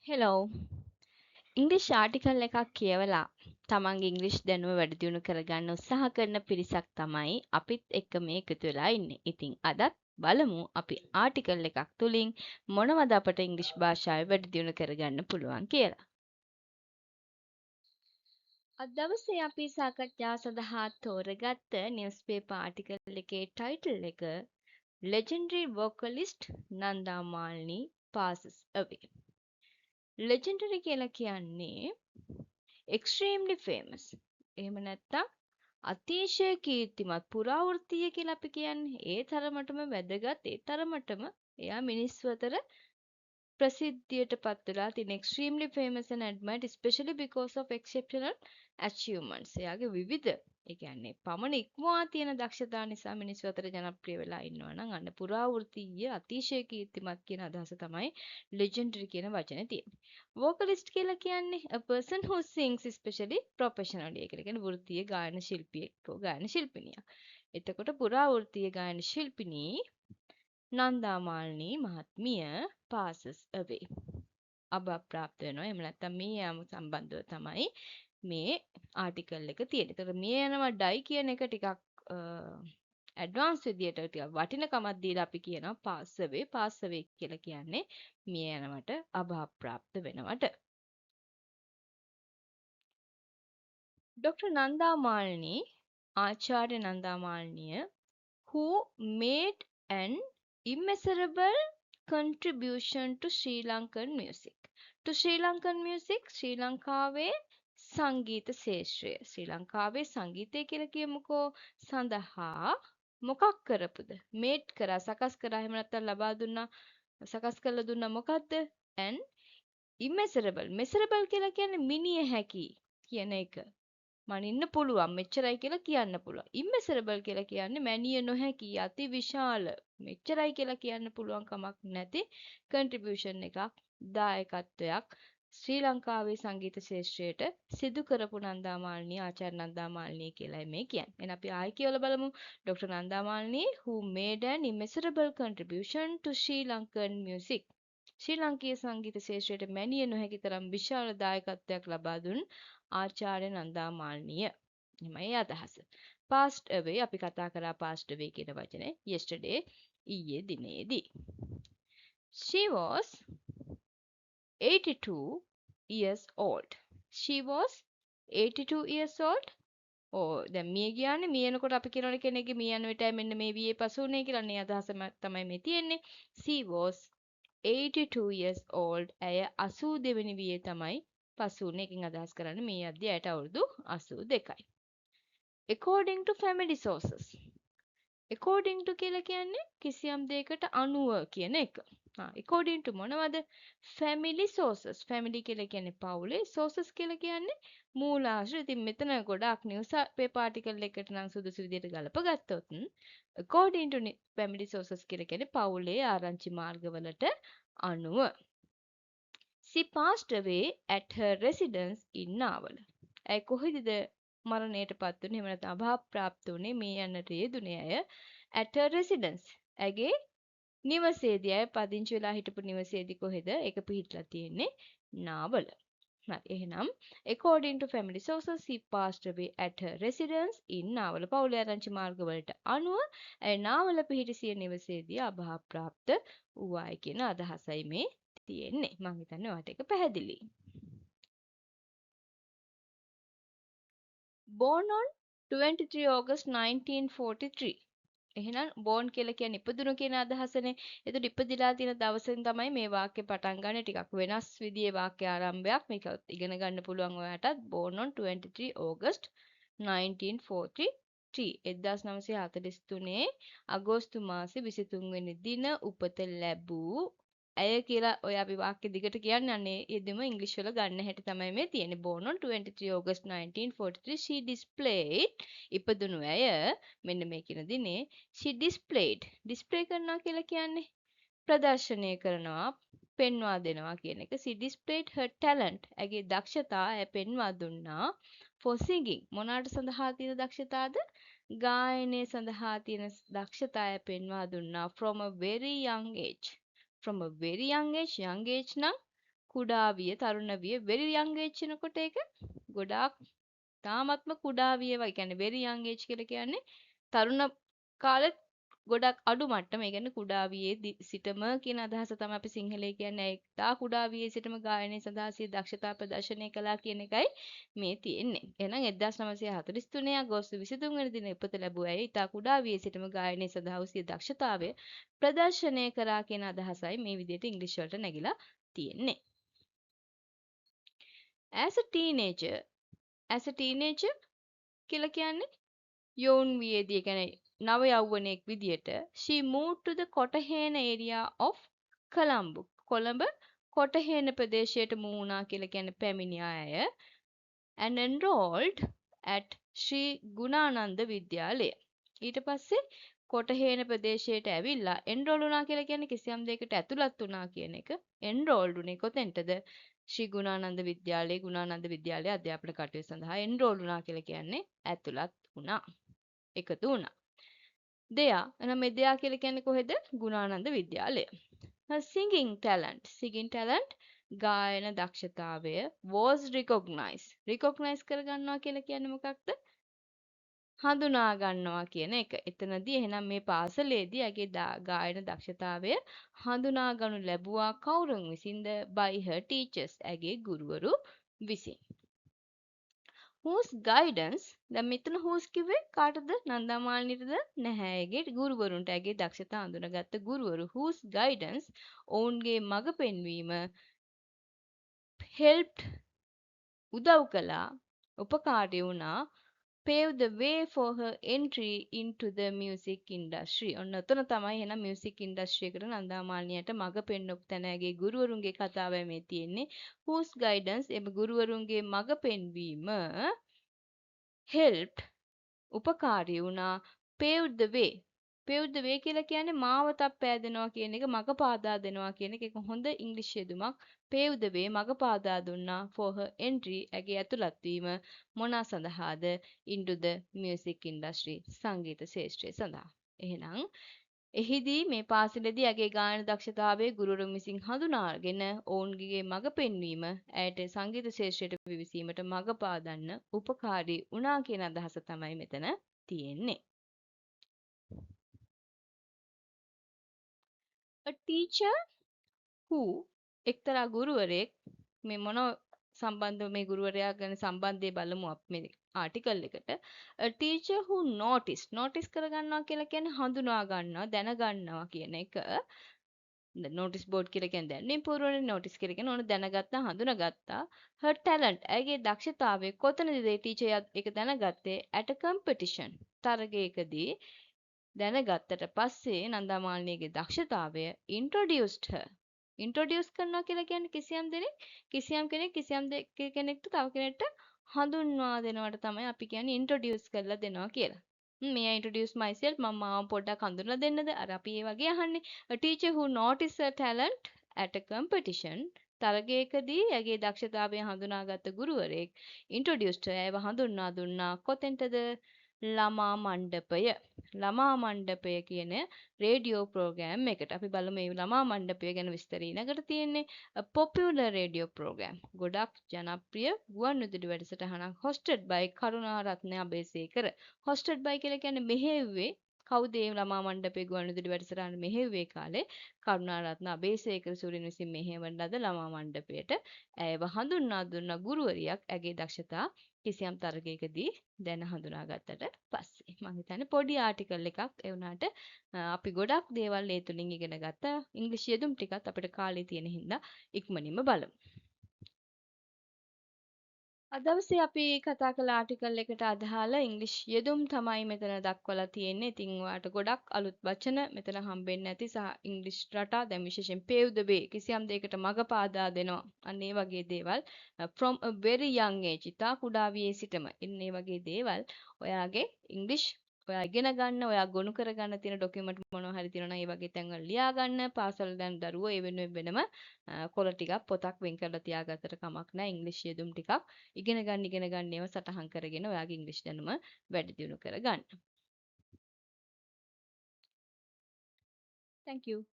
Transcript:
Hello ඉංග්‍රීසි ආටිකල් එකක් කියවලා තමන්ගේ ඉංග්‍රීසි දැනුම වැඩි දියුණු කරගන්න උත්සාහ කරන පිරිසක් තමයි අපිත් එක්ක මේ එකතු වෙලා ඉන්නේ. ඉතින් අදත් බලමු අපි ආටිකල් එකක් තුලින් මොනවද අපට ඉංග්‍රීසි භාෂාව වැඩි දියුණු කරගන්න පුළුවන් කියලා. අද දවසේ අපි සාකච්ඡා සඳහා තෝරගත්ත නිවුස්පේපර් ආටිකල් එකේ ටයිටල් එක Legendary vocalist Nanda Malini passes away. Legendary කියලා කියන්නේ extremely famous. එහෙම නැත්තම් අතිශය කීර්තිමත් පුරාවෘත්තීය කියලා අපි කියන්නේ. ඒ තරමටම වැදගත්, ඒ තරමටම එයා මිනිස්සු අතර ප්‍රසිද්ධියට පත් වෙලා තියෙන extremely famous and admired especially because of exceptional achievements. එයාගේ විවිධ ඒ කියන්නේ පමණ ඉක්මවා තියෙන දක්ෂතා නිසා මිනිස්සු අතර ජනප්‍රිය වෙලා ඉන්නවා නම් අන්න පුරාවෘත්තීය අතිශය කීර්තිමත් කියන අදහස තමයි legendary කියන වචනේ තියෙන්නේ. vocalist කියලා කියන්නේ a person who sings especially professionally. ඒ කියන්නේ වෘත්තීය ගායන ශිල්පියෙක් හෝ ගායන ශිල්පිනියක්. එතකොට පුරාවෘත්තීය ගායන ශිල්පිනී නන්දා මාලිනී මහත්මිය passes away. අභාප්‍රාප්ත වෙනවා. එහෙම නැත්නම් මේ යාම සම්බන්ධව තමයි මේ ආටිකල් එක තියෙන්නේ. ඒතර මේ යනවා ඩයි කියන එක ටිකක් ඇඩ්වාන්ස් විදියට ටිකක් වටිනකමක් දීලා අපි කියනවා pass away. pass away කියලා කියන්නේ මිය යනවට අභාප්‍රාප්ත වෙනවට. Dr. Nanda Malini, ආචාර්ය Nanda මාලිනිය who made an immeasurable contribution to Sri Lankan music. To Sri Lankan music, ශ්‍රී ලංකාවේ සංගීත ශාස්ත්‍රය. ශ්‍රී ලංකාවේ සංගීතය කියලා කියමුකෝ සඳහා මොකක් කරපුද? මේඩ් කරා, සකස් කරා, එහෙම නැත්නම් ලබා දුන්නා, සකස් කරලා දුන්නා මොකද්ද? an immeasurable. measurable කියලා කියන්නේ මිනිය හැකි කියන එක. මනින්න පුළුවන් මෙච්චරයි කියලා කියන්න පුළුවන්. immeasurable කියලා කියන්නේ මැනිය නොහැකි අති විශාල මෙච්චරයි කියලා කියන්න පුළුවන් කමක් නැති contribution එකක් දායකත්වයක් ශ්‍රී ලංකාවේ සංගීත ශාස්ත්‍රයට සිදු කරපු නන්දා මාලිනී ආචාර්ය නන්දා මාලිනී කියලායි මේ කියන්නේ. එහෙනම් අපි ආයෙ කියවලා බලමු. Dr. Nanda Malini who made an immeasurable contribution to Sri Lankan music. ශ්‍රී ලංකීය සංගීත ශාස්ත්‍රයට මැනිය නොහැකි තරම් විශාල දායකත්වයක් ලබා දුන් ආචාර්ය නන්දා මාලිනිය. එහෙමයි අදහස. passed away අපි කතා කරා passed away කියන වචනේ yesterday ඊයේ දිනේදී. She was 82 years old. She was 82 years old. දැන් මිය ගියානේ මියනකොට අපි කියනවනේ කෙනෙක්ගේ මිය යන විටයි මෙන්න මේ වියේ පසු වුණේ කියලා නේ අදහස තමයි මේ තියෙන්නේ. She was 82 years old. ඇය 82 වෙනි වියේ තමයි පසු වුණේ. එකකින් අදහස් කරන්නේ මේ අද්දී ඇයට අවුරුදු 82යි. According to family sources. according to කියලා කියන්නේ කිසියම් දෙයකට අනුව කියන එක. according to මොනවද? family sources. family කියලා කියන්නේ පවුලේ sources කියලා කියන්නේ මූලාශ්‍ර. ඉතින් මෙතන ගොඩාක් news paper article එකකට නම් සුදුසු විදිහට ගලපගත්තොත් according to family sources කියලා කියන්නේ පවුලේ ආරංචි මාර්ගවලට අනුව. She passed away at her residence in Naval. ඇය කොහෙදද මරණයට පත් වුනේ? එහෙම නැත්නම් අභාප්‍රාප්ත වුනේ මේ යන්නට යෙදුනේ ඇය at her residence. ඇගේ නිවසේදී අය පදිංචි වෙලා හිටපු නිවසේදී කොහෙද? ඒක පිහිටලා තියෙන්නේ නාවල. හරි එහෙනම් according to family sources she passed away at her residence in Nawala. පවුලේ ආරංචි මාර්ගවලට අනුව ඇය නාවල පිහිටි සිය නිවසේදී අභාප්‍රාප්ත වූවායි කියන අදහසයි මේ තියෙන්නේ. මම හිතන්නේ ඔයාලට ඒක පැහැදිලි. Born on 23 August 1943. එහෙනම් born කියලා කියන්නේ ඉපදුණු කියන අදහසනේ. එතකොට ඉපදිලා තියෙන දවසෙන් තමයි මේ වාක්‍ය පටන් ගන්න. ටිකක් වෙනස් විදිහේ වාක්‍ය ආරම්භයක්. මේක ඉගෙන ගන්න පුළුවන් ඔයාටත්. Born on 23 August 1943. 1943 අගෝස්තු මාසේ 23 වෙනි දින උපත ලැබූ ඇය කියලා ඔය අපි වාක්‍ය දිගට කියන්නේ අනේ යෙදෙම ඉංග්‍රීසි වල ගන්න හැටි තමයි මේ තියෙන්නේ. Born on 23 August 1943 she displayed ඉපදුණු ඇය මෙන්න මේ කියන දිනේ she displayed display කරනවා කියලා කියන්නේ ප්‍රදර්ශනය කරනවා පෙන්වා දෙනවා කියන එක. she displayed her talent ඇගේ දක්ෂතා ඇය පෙන්වා දුන්නා for singing මොනකට සඳහා තියෙන දක්ෂතාවද? ගායනය සඳහා තියෙන දක්ෂතාවය පෙන්වා දුන්නා from a very young age. from a very young age නම් කුඩා විය, තරුණ විය, very young age එනකොට ඒක ගොඩාක් තාමත්ම කුඩා වියවයි. කියන්නේ very young age කියලා කියන්නේ තරුණ කාලෙත් ගොඩක් අඩු මට්ටම. ඒ කියන්නේ කුඩා වියේ සිටම කියන අදහස තමයි අපි සිංහලයේ කියන්නේ. ඒ තා කුඩා වියේ සිටම ගායනය සඳහා සිය දක්ෂතා ප්‍රදර්ශනය කළා කියන එකයි මේ තියෙන්නේ. එහෙනම් 1943 අගෝස්තු 23 වෙනි දින ඉපත ලැබුව ඇය ඉතා කුඩා වියේ සිටම ගායනය සඳහා සිය දක්ෂතාවය ප්‍රදර්ශනය කරා කියන අදහසයි මේ විදිහට ඉංග්‍රීසි වලට නැගිලා තියෙන්නේ. as a teenager කියලා කියන්නේ යෝන් වියේදී කියන්නේ නව යෞවනයෙක් විදියට she moved to the කොටහේන area of Colombo. Colombo කොටහේන ප්‍රදේශයට මූ වුණා කියලා කියන්නේ පැමිණියා ඇය and enrolled at ශ්‍රී ගුණානන්ද විද්‍යාලය. ඊට පස්සේ කොටහේන ප්‍රදේශයට ඇවිල්ලා enroll වුණා කියලා කියන්නේ කිසියම් දෙයකට ඇතුළත් වුණා කියන එක. enrolled උනේ කොතෙන්ටද? ශ්‍රී ගුණානන්ද විද්‍යාලයේ අධ්‍යාපන කටයුතු සඳහා enroll වුණා කියලා කියන්නේ ඇතුළත් වුණා. එකතු වුණා. දෙයා එහෙනම් මේ දෙයා කියලා කියන්නේ කොහෙද? ගුණානන්ද විද්‍යාලය. singing talent ගායන දක්ෂතාවය was recognize කරගන්නවා කියලා කියන්නේ මොකක්ද? හඳුනා ගන්නවා කියන එක. එතනදී එහෙනම් මේ පාසලේදී ඇගේ ගායන දක්ෂතාවය හඳුනා ගනු ලැබුවා කවුරුන් විසින්ද? by her teachers. ඇගේ ගුරුවරු විසින්. whose guidance දැන් මෙතන whose කිව්වේ කාටද? නන්දා මාලිනියටද? නැහැ. ඇගේ ගුරුවරුන්ට. ඇගේ දක්ෂතා හඳුනාගත්ත ගුරුවරු whose guidance ඔවුන්ගේ මඟ පෙන්වීම helped උදව් කළා, උපකාරී වුණා pave the way for her entry into the music industry. ඔන්න ඔතන තමයි එහෙනම් music industry එකට නන්දා මාලිනියට මඟ පෙන්වපු තැන ඇගේ ගුරුවරුන්ගේ කතාවයි මේ තියෙන්නේ. whose guidance එම ගුරුවරුන්ගේ මඟ පෙන්වීම helped උපකාරී වුණා paved the way කියලා කියන්නේ මාවතක් පෑදෙනවා කියන එක, මඟ පාදා දෙනවා කියන එක. ඒක හොඳ ඉංග්‍රීසි යෙදුමක්. paved the way මඟ පාදා දුන්නා for her entry ඇගේ ඇතුළත් වීම මොනා සඳහාද? into the music industry සංගීත ශාස්ත්‍රය සඳහා. එහෙනම් එහිදී මේ පාසලේදී ඇගේ ගායන දක්ෂතාවයේ ගුරුවරුන් විසින් හඳුනාගෙන ඔවුන්ගේ මඟ පෙන්වීම ඇයට සංගීත ශාස්ත්‍රයට පිවිසීමට මඟ පාදන්න උපකාරී වුණා කියන අදහස තමයි මෙතන තියෙන්නේ. A teacher who එක්තරා ගුරුවරයෙක් මේ මොන සම්බන්ධව මේ ගුරුවරයා ගැන සම්බන්ධය බලමු අපි මේ ආටිකල් එකට. A teacher who notice කරගන්නවා කියලා කියන්නේ හඳුනා ගන්නවා, දැනගන්නවා කියන එක. notice board කියලා කියන්නේ දැනීම් පූර්වනේ, notice කියලා කියන්නේ ඕන දැනගත්තා, හඳුනාගත්තා. her talent ඇගේ දක්ෂතාවය කොතනද ඒ ටීචර් ඒක දැනගත්තේ? at a competition තරගයකදී දැනගත්තට පස්සේ නන්දා මාලිනියගේ දක්ෂතාවය introduced කරනවා කියලා කියන්නේ කිසියම් කෙනෙක් කෙනෙක්ට තව කෙනෙක්ට හඳුන්වා දෙනවට තමයි අපි කියන්නේ introduce කරලා දෙනවා කියලා. may I introduce myself? මම මාව පොඩ්ඩක් හඳුන්වලා දෙන්නද? අර අපි ඒ වගේ අහන්නේ. A teacher who noticed her talent at a competition තරගයකදී ඇගේ දක්ෂතාවය හඳුනාගත්ත ගුරුවරයෙක් introduced ඇයව හඳුන්වා දුන්නා කොතෙන්ටද? ළමා මණ්ඩපය කියන රේඩියෝ ප්‍රෝග්‍රෑම් එකට. අපි බලමු මේ ළමා මණ්ඩපය ගැන විස්තර ඊළඟට තියෙන්නේ. a popular radio program ගොඩක් ජනප්‍රිය ගුවන්විදුලි වැඩසටහනක් hosted by Karunaratne Abeysekara. hosted by කියලා කියන්නේ මෙහෙයුවේ කවුද? මේ ළමා මණ්ඩපයේ ගුවන්විදුලි වැඩසටහන මෙහෙයුවේ කාලේ කරුණාරත්න අබේසේකර සූරියන් විසින් මෙහෙයවන ලද ළමා මණ්ඩපයට ඇයව හඳුන්වා දුන්න ගුරුවරියක් ඇගේ දක්ෂතා කිසියම් තරගයකදී දැන හඳුනාගත්තට පස්සේ. මම හිතන්නේ පොඩි ආටිකල් එකක්. ඒ වුණාට අපි ගොඩක් දේවල් ඒ තුලින් ඉගෙන ගත්තා. ඉංග්‍රීසි යෙදුම් ටිකත් අපිට කාලේ තියෙන හින්දා ඉක්මනින්ම බලමු. අද දවසේ අපි කතා කළ ආටිකල් එකට අදාළ ඉංග්‍රීසි යෙදුම් තමයි මෙතන දක්වලා තියෙන්නේ. ඉතින් ඔයාලට ගොඩක් අලුත් වචන මෙතන හම්බෙන්නේ නැති සහ ඉංග්‍රීසි රටා දැන් විශේෂයෙන් pave the way කිසියම් දෙයකට මඟ පාදා දෙනවා. අන්න ඒ වගේ දේවල් from a very young age ඉතා කුඩා වියේ සිටම ඉන්න ඒ වගේ දේවල් ඔයාගේ ඉංග්‍රීසි ඔයා ඉගෙන ගන්න, ඔයා ගොනු කරගන්න තියෙන ડોකියුමන්ට් මොනවා හරි තියෙනවා නම් ඒ වගේ තැන්වල ලියා ගන්න. පාසල් දැන් දරුවෝ ඒ වෙනුවෙන් වෙනම කොළ ටිකක් පොතක් වෙන් කරලා තියාගත්තට කමක් නැහැ. ඉංග්‍රීසි යෙදුම් ටිකක් ඉගෙන ගන්න ඒවා සටහන් කරගෙන ඔයාගේ ඉංග්‍රීසි දැනුම වැඩි දියුණු කරගන්න. Thank you.